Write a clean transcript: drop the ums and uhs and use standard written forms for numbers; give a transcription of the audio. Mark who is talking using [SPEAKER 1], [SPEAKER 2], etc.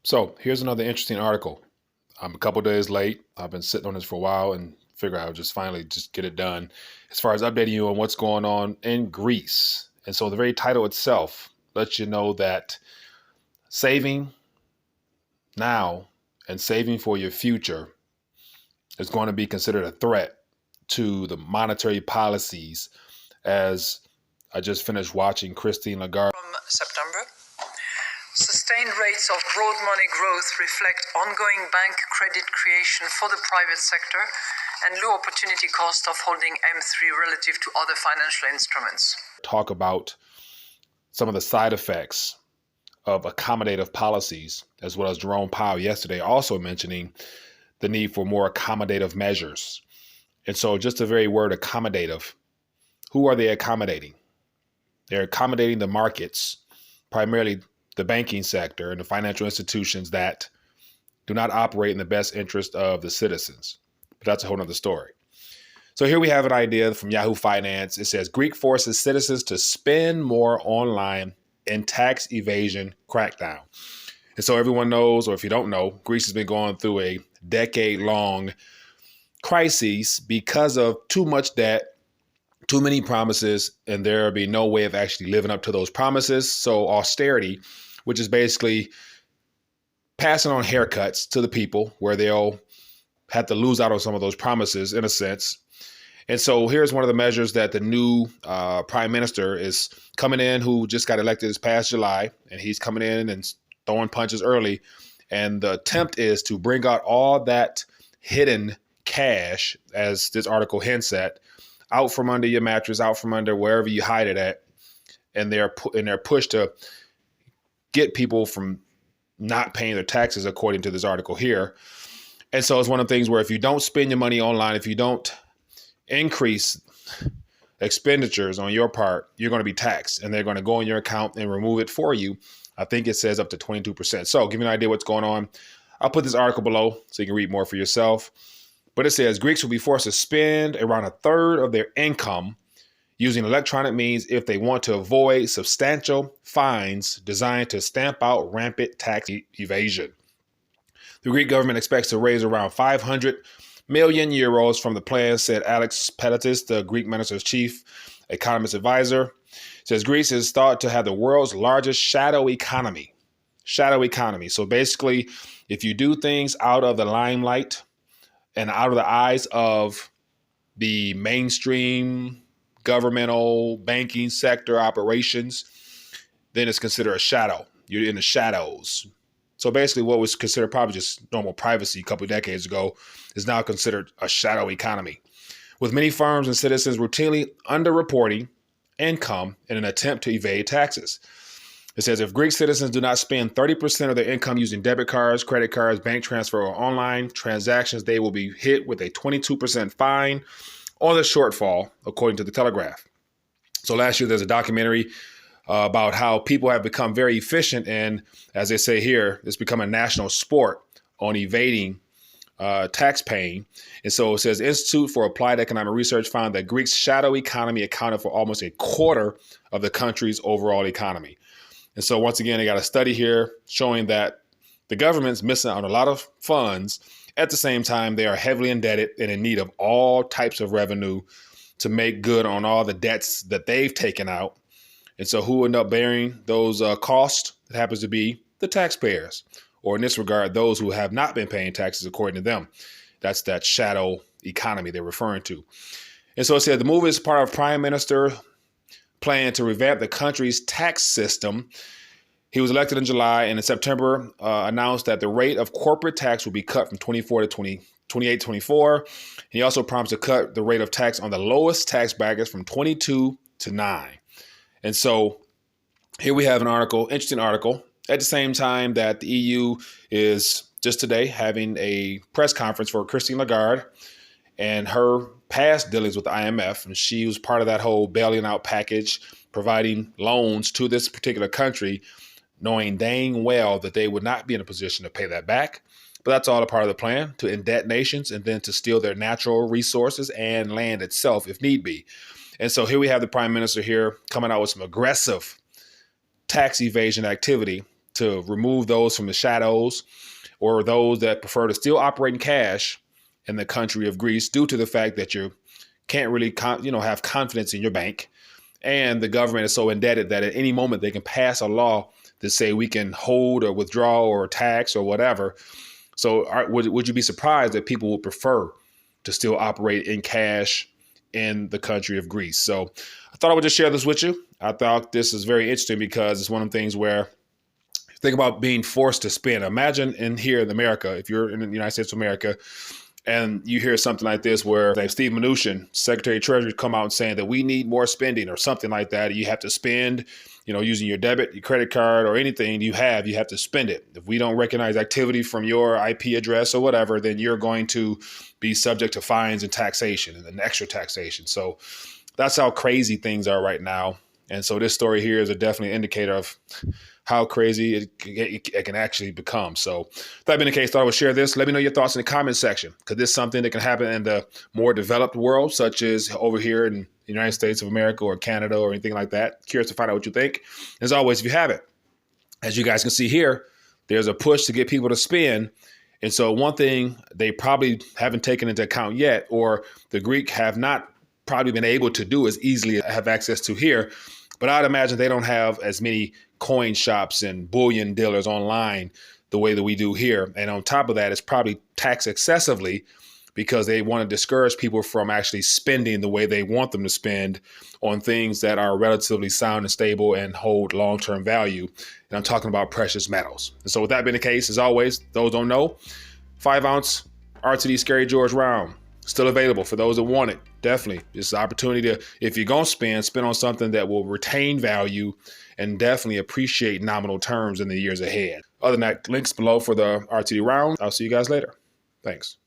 [SPEAKER 1] So here's another interesting article. I'm a couple days late. I've been sitting on this for a while and figure I would just finally just get it done as far as updating you on what's going on in Greece. And so the very title itself lets you know that saving now and saving for your future is going to be considered a threat to the monetary policies, as I just finished watching Christine Lagarde.
[SPEAKER 2] From September, sustained rates of broad money growth reflect ongoing bank credit creation for the private sector and low opportunity cost of holding M3 relative to other financial instruments.
[SPEAKER 1] Talk about some of the side effects of accommodative policies, as well as Jerome Powell yesterday also mentioning the need for more accommodative measures. And so just the very word accommodative, who are they accommodating? They're accommodating the markets, primarily the banking sector and the financial institutions that do not operate in the best interest of the citizens. But that's a whole nother story. So here we have an idea from Yahoo Finance. It says Greek forces citizens to spend more online in tax evasion crackdown. And so everyone knows, or if you don't know, Greece has been going through a decade-long crisis because of too much debt, too many promises, and there will be no way of actually living up to those promises. So austerity, which is basically passing on haircuts to the people where they'll have to lose out on some of those promises in a sense. And so here's one of the measures that the new prime minister is coming in, who just got elected this past July, and he's coming in and throwing punches early. And the attempt is to bring out all that hidden cash, as this article hints at, out from under your mattress, out from under wherever you hide it at. And they're pushed to get people from not paying their taxes, according to this article here. And so it's one of the things where if you don't spend your money online, if you don't increase expenditures on your part, you're going to be taxed, and they're going to go in your account and remove it for you. I think it says up to 22%. So give you an idea what's going on. I'll put this article below so you can read more for yourself. But it says Greeks will be forced to spend around a third of their income using electronic means if they want to avoid substantial fines designed to stamp out rampant tax evasion. The Greek government expects to raise around 500 million euros from the plan, said Alex Patelis, the Greek minister's chief economist advisor. Says Greece is thought to have the world's largest shadow economy. Shadow economy. So basically, if you do things out of the limelight and out of the eyes of the mainstream governmental banking sector operations, then it's considered a shadow. You're in the shadows. So basically what was considered probably just normal privacy a couple of decades ago is now considered a shadow economy, with many firms and citizens routinely underreporting income in an attempt to evade taxes. It says if Greek citizens do not spend 30% of their income using debit cards, credit cards, bank transfer, or online transactions, they will be hit with a 22% fine on the shortfall, according to the Telegraph. So last year, there's a documentary about how people have become very efficient, and as they say here, it's become a national sport on evading tax paying. And so it says the Institute for Applied Economic Research found that Greece's shadow economy accounted for almost a quarter of the country's overall economy. And so once again, they got a study here showing that the government's missing out on a lot of funds. At the same time, they are heavily indebted and in need of all types of revenue to make good on all the debts that they've taken out. And so who end up bearing those costs? It happens to be the taxpayers, or in this regard, those who have not been paying taxes according to them. That's that shadow economy they're referring to. And so it said the move is part of Prime Minister plan to revamp the country's tax system. He was elected in July, and in September announced that the rate of corporate tax will be cut from 24 to 28-24. He also promised to cut the rate of tax on the lowest tax brackets from 22 to 9. And so here we have an article, interesting article, at the same time that the EU is just today having a press conference for Christine Lagarde and her past dealings with the IMF. And she was part of that whole bailing out package, providing loans to this particular country, knowing dang well that they would not be in a position to pay that back. But that's all a part of the plan, to indebt nations and then to steal their natural resources and land itself if need be. And so here we have the prime minister here coming out with some aggressive tax evasion activity to remove those from the shadows, or those that prefer to still operate in cash in the country of Greece due to the fact that you can't really have confidence in your bank. And the government is so indebted that at any moment they can pass a law to say we can hold or withdraw or tax or whatever. So would you be surprised that people would prefer to still operate in cash in the country of Greece? So I thought I would just share this with you. I thought this is very interesting because it's one of the things where think about being forced to spend. Imagine here in America, if you're in the United States of America, and you hear something like this where like Steve Mnuchin, Secretary of Treasury, come out and saying that we need more spending or something like that. You have to spend, using your debit, your credit card, or anything you have to spend it. If we don't recognize activity from your IP address or whatever, then you're going to be subject to fines and taxation and extra taxation. So that's how crazy things are right now. And so this story here is a definitely indicator of how crazy it can actually become. So if that being the case, I thought I would share this. Let me know your thoughts in the comment section, because this is something that can happen in the more developed world, such as over here in the United States of America or Canada or anything like that. Curious to find out what you think. As always, if you haven't, as you guys can see here, there's a push to get people to spend. And so one thing they probably haven't taken into account yet, or the Greek have not probably been able to do as easily have access to here, but I'd imagine they don't have as many coin shops and bullion dealers online the way that we do here. And on top of that, it's probably taxed excessively because they want to discourage people from actually spending the way they want them to spend on things that are relatively sound and stable and hold long-term value. And I'm talking about precious metals. And so with that being the case, as always, those don't know, 5-ounce RTD Scary George round, still available for those that want it. Definitely. It's an opportunity to, if you're going to spend on something that will retain value and definitely appreciate nominal terms in the years ahead. Other than that, links below for the RTD round. I'll see you guys later. Thanks.